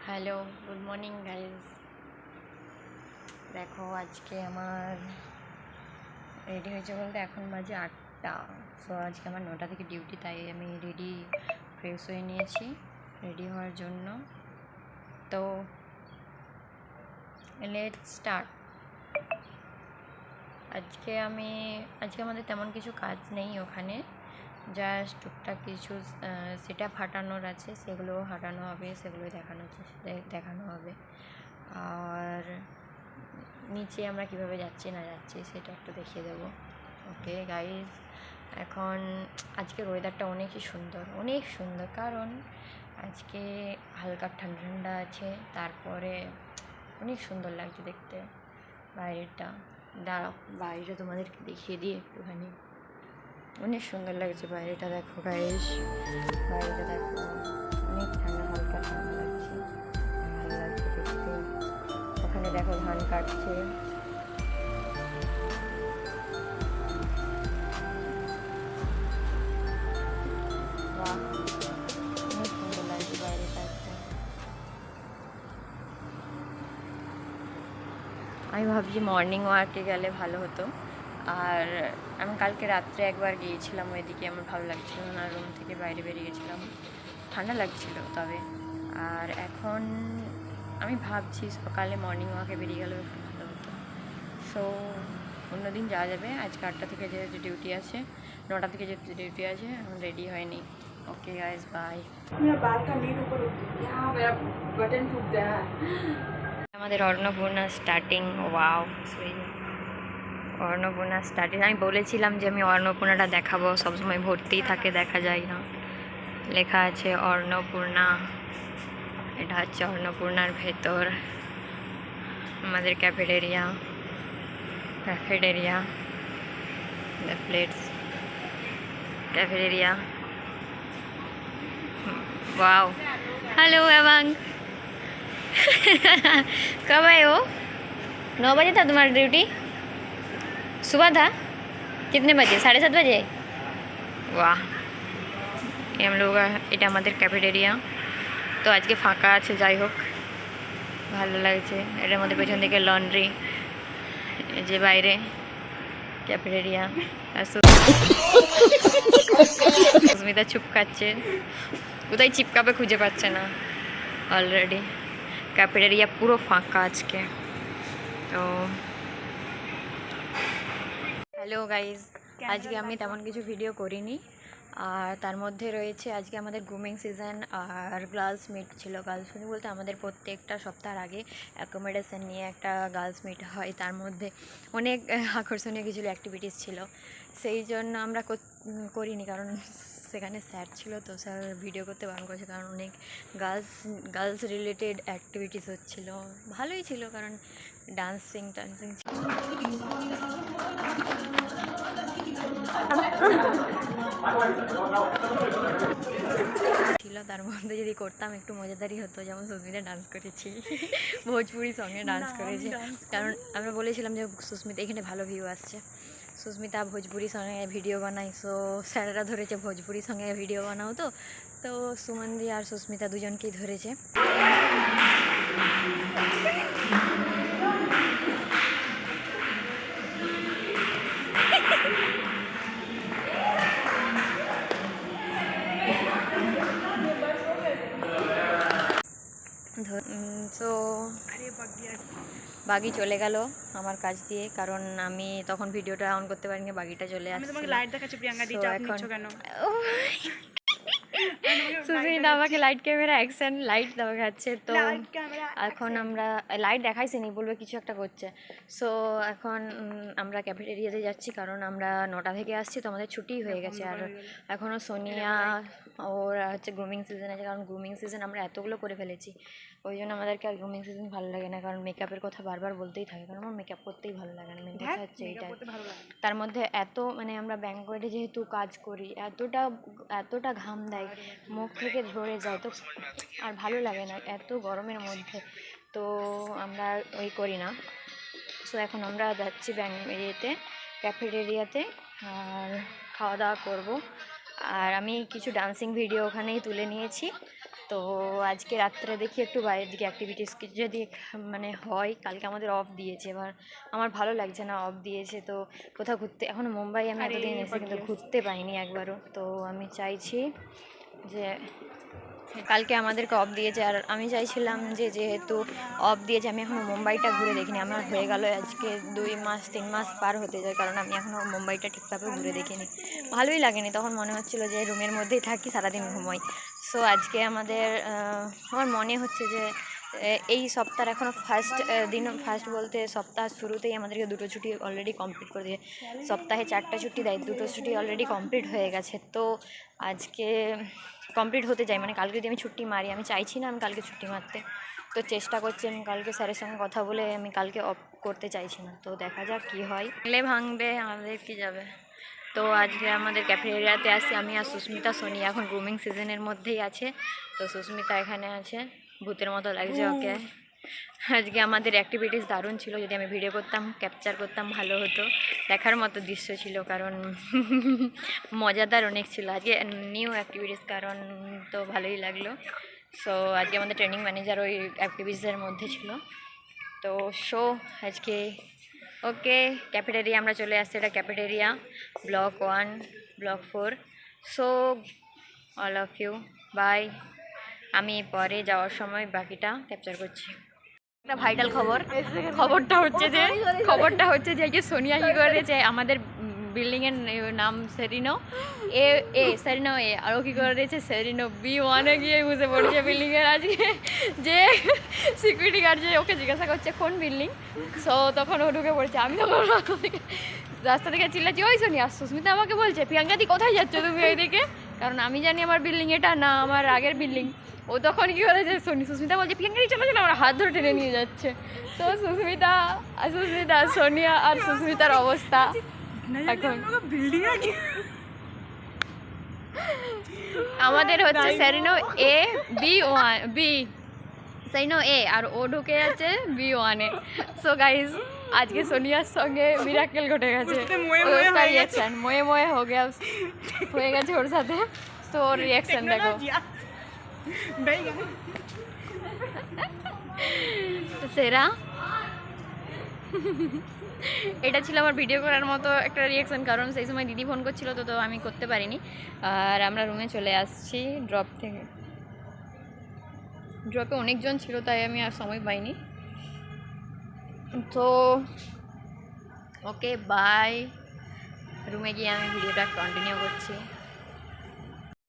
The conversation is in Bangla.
Hello, good morning guys. দেখো আজকে আমার রেডি হয়েছে বলতে এখন বাজে 8টা। সো আজকে আমার 9টা থেকে ডিউটি, তাই আমি ফ্রেশ হয়ে নিয়েছি রেডি হওয়ার জন্য। তো লেটস স্টার্ট। আজকে আমাদের তেমন কিছু কাজ নেই ওখানে, জাস্ট টুকটাক কিছু সেট আপ হাঁটানোর আছে, সেগুলো হাঁটানো হবে, সেগুলোই দেখানো হবে। আর নিচে আমরা কিভাবে যাচ্ছি না যাচ্ছি সেটা একটু দেখিয়ে দেবো। ওকে গাইজ, এখন আজকের ওয়েদারটা অনেক সুন্দর, কারণ আজকে হালকা ঠান্ডা ঠান্ডা আছে, তারপরে অনেক সুন্দর লাগছে দেখতে বাইরেটা। দাঁড়াও বাইরে তোমাদেরকে দেখিয়ে দিই একটুখানি, অনেক সুন্দর লাগছে বাইরেটা। দেখো গাইজ, বাইরেটা দেখো, অনেক ঠান্ডা, হালকা ঠান্ডা লাগছে, ভালো লাগছে দেখতে। ওখানে দেখো ধান কাটছে, বাহ অনেক সুন্দর লাগছে বাইরেটা একদম। আমি ভাবছি মর্নিং ওয়াকে গেলে ভালো হতো। আর আমি কালকে রাত্রে একবার গিয়েছিলাম ওইদিকে, আমার ভালো লাগছিল না, রুম থেকে বাইরে বেরিয়ে গেছিলাম, ঠান্ডা লাগছিল তবে। আর এখন আমি ভাবছি সকালে মর্নিং ওয়াকে বেরিয়ে গেলেও একটু ভালো হতো। সো অন্যদিন যাওয়া যাবে, আজকে 8টা থেকে যেহেতু ডিউটি আছে, 9টা থেকে যেহেতু ডিউটি আছে, এখন রেডি হয়নি। Okay guys bye. আমাদের Annapurna starting. Wow, Annapurna starting. আমি বলেছিলাম যে আমি অন্নপূর্ণাটা দেখাবো, সবসময় ভর্তিই থাকে, দেখা যায় না। লেখা আছে অন্নপূর্ণা, এটা হচ্ছে অন্নপূর্ণার ভেতর আমাদের cafeteria, the plates, cafeteria. Wow, hello एवंग। कब आए हो? 9 बजे था तुम्हारा ड्यूटी? सुबह था? कितने बजे? 7:30 बजे? वाह, ये हम लोग এটা আমাদের ক্যাফেটেরিয়া। তো আজকে ফাঁকা আছে, যাই হোক ভালো লাগছে। এটার মধ্যে পেছন দিকে লন্ড্রি, এই যে বাইরে ক্যাফেটেরিয়া। আর সুস্মিতা চুপকাচ্ছে, কোথায় চিপকাবে খুঁজে পাচ্ছে না। অলরেডি ক্যাফেটেরিয়া পুরো ফাঁকা আজকে। তো হ্যালো গাইজ, আজকে আমি তেমন কিছু ভিডিও করিনি। আর তার মধ্যে রয়েছে আজকে আমাদের গ্রুমিং সিজন আর গার্লস মিট ছিল। গার্লস মিট বলতে আমাদের প্রত্যেকটা সপ্তাহের আগে অ্যাকোমোডেশন নিয়ে একটা গার্লস মিট হয়, তার মধ্যে অনেক আকর্ষণীয় কিছু অ্যাক্টিভিটিস ছিল। সেই জন্য আমরা করিনি, কারণ সেখানে স্যার ছিল, তো স্যার ভিডিও করতে বারণ করেছে, কারণ অনেক গার্লস রিলেটেড অ্যাক্টিভিটিস হচ্ছিলো। ভালোই ছিল, কারণ ডান্সিং ছিল। তার মধ্যে যদি করতাম একটু মজাদারি হতো, যেমন সুস্মিতা ডান্স করেছি, ভোজপুরি সঙ্গে ডান্স করেছি। কারণ আমরা বলেছিলাম যে সুস্মিতা এখানে ভালো ভিউ আসছে, সুস্মিতা ভোজপুরি সঙ্গে ভিডিও বানাই। সো স্যারেরা ধরেছে ভোজপুরি সঙ্গে ভিডিও বানাও, তো সুমনদি আর সুস্মিতা দুজনকেই ধরেছে। সো বাগি চলে গেল আমার কাছ দিয়ে, কারণ আমি তখন ভিডিওটা অন করতে পারিনি, বাগিটা চলে আসছে। লাইট দেখাচ্ছি প্রিয়াঙ্কা দি, চাপ নিচ্ছ কেন? সুস্মিতা আমাকে লাইট ক্যামেরা অ্যাকশন লাইট দেখাচ্ছে। তো এখন আমরা লাইট দেখাইছি বলবে কিছু একটা করছে। সো এখন আমরা ক্যাফেটেরিয়াতে যাচ্ছি, কারণ আমরা 9টা থেকে আসছি, তো আমাদের ছুটি হয়ে গেছে। আর এখনও সোনিয়া ওরা হচ্ছে গ্রুমিং সিজন আছে, কারণ গ্রুমিং সিজন আমরা এতগুলো করে ফেলেছি, ওই জন্য আমাদেরকে আর গ্রুমিং সিজন ভালো লাগে না। কারণ মেকআপের কথা বারবার বলতেই থাকে, কারণ আমার মেকআপ করতেই ভালো লাগে না, মেন কথা হচ্ছে এইটাই। তার মধ্যে মানে আমরা ব্যাঙ্কোয়েটে যেহেতু কাজ করি, এতটা ঘাম দেয়, মুখ থেকে ঝরে যায়, তো আর ভালো লাগে না এত গরমের মধ্যে, তো আমরা ওই করি না। সো এখন আমরা যাচ্ছি ক্যাফেটেরিয়াতে আর খাওয়া দাওয়া করবো। আর আমি কিছু ডান্সিং ভিডিও ওখানেই তুলে নিয়েছি, তো আজকে রাত্রে দেখি একটু বাইরের দিকে অ্যাক্টিভিটিস যদি মানে হয়। কালকে আমাদের অফ দিয়েছে, এবার আমার ভালো লাগছে না অফ দিয়েছে। তো কোথাও ঘুরতে, এখনও মুম্বাই আমি এতদিন এসে কিন্তু ঘুরতে পাইনি একবারও। তো আমি চাইছি যে কালকে আমাদেরকে অফ দিয়েছে, আর আমি চাইছিলাম যে যেহেতু অফ দিয়েছে আমি এখনও মুম্বাইটা ঘুরে দেখিনি। আমার হয়ে গেল আজকে 2-3 মাস পার হতে যায়, কারণ আমি এখনও মুম্বাইটা ঠিকভাবে ঘুরে দেখিনি। ভালোই লাগেনি, তখন মনে হচ্ছিল যে রুমের মধ্যেই থাকি, সারাদিন ঘুমোই। সো আজকে আমার মনে হচ্ছে যে এই সপ্তাহের এখনও ফার্স্ট বলতে সপ্তাহ শুরুতেই আমাদেরকে 2টো ছুটি অলরেডি কমপ্লিট করে দিয়ে, সপ্তাহে 4টা ছুটি দেয়, 2টো ছুটি অলরেডি কমপ্লিট হয়ে গেছে। তো আজকে কমপ্লিট হতে যাই, মানে কালকে যদি আমি ছুটি মারি, আমি চাইছি না আমি কালকে ছুটি মারতে। তো চেষ্টা করছি আমি কালকে স্যারের সঙ্গে কথা বলে আমি কালকে অফ করতে চাইছি না। তো দেখা যাক কী হয়। ভাঙবে আমাদের কি যাবে। তো আজকে আমাদের ক্যাফেটেরিয়াতে আসি আমি আর সুস্মিতা। সোনিয়া এখন গ্রুমিং সিজনের মধ্যেই আছে, তো সুস্মিতা এখানে আছে, ভূতের মতো লাগছে ওকে। আজকে আমাদের অ্যাক্টিভিটিস দারুণ ছিল, যদি আমি ভিডিও করতাম ক্যাপচার করতাম ভালো হতো, দেখার মতো দৃশ্য ছিল, কারণ মজাদার অনেক ছিল আজকে নিউ অ্যাক্টিভিটিস, কারণ তো ভালোই লাগলো। সো আজকে আমাদের ট্রেনিং ম্যানেজার ওই অ্যাক্টিভিটিসের মধ্যে ছিল। তো আজকে ওকে ক্যাফেটেরিয়া আমরা চলে আসছি, এটা cafeteria block 1 block 4। So all of you bye. আমি পরে যাওয়ার সময় বাকিটা ক্যাপচার করছি। একটা ভাইটাল খবরটা হচ্ছে যে আজকে সোনিয়া কী করেছে, আমাদের বিল্ডিংয়ের নাম সেরিনো সেরিনো এ, আর ও কী করেছে সেরিনো B1 গিয়ে বুঝে পড়েছে বিল্ডিংয়ের। আজকে যে সিকিউরিটি গার্ড যে ওকে জিজ্ঞাসা করছে কোন বিল্ডিং, সো তখন ও ঢুকে পড়েছে। আমি তখন রাস্তা থেকে চিল্লাচ্ছি, ওই সোনিয়া, সুস্মিতা আমাকে বলছে প্রিয়াঙ্কাদি কোথায় যাচ্ছ তুমি এইদিকে, কারণ আমি জানি আমার বিল্ডিং এটা না, আমার আগের বিল্ডিং। ও তখন কী করেছে, সুস্মিতা বলছে প্রিয়াঙ্কাদি চলো চলো, আমার হাত ধরে টেনে নিয়ে যাচ্ছে। তো সুস্মিতা সোনিয়া আর সুস্মিতার অবস্থা এখন আমাদের হচ্ছে সেরিনো B1 সেরিনো এ, আর ও ঢুকে যাচ্ছে B1 এ। সো গাইজ আজকে সোনিয়ার সঙ্গে মিরাকেল ঘটে গেছে, রিয়াকশন মোয়ে হয়ে গেছে ওর সাথে। সো ওর রিয়াকশন দেখো। সেরা এটা ছিল আমার ভিডিও করার মতো একটা রিয়াকশান, কারণ সেই সময় দিদি ফোন করছিল, তো আমি করতে পারিনি। আর আমরা রুমে চলে আসছি ড্রপে অনেকজন ছিল, তাই আমি আর সময় পাইনি। তো ওকে বাই, রুমে গিয়ে আমি ভিডিওটা কন্টিনিউ করছি।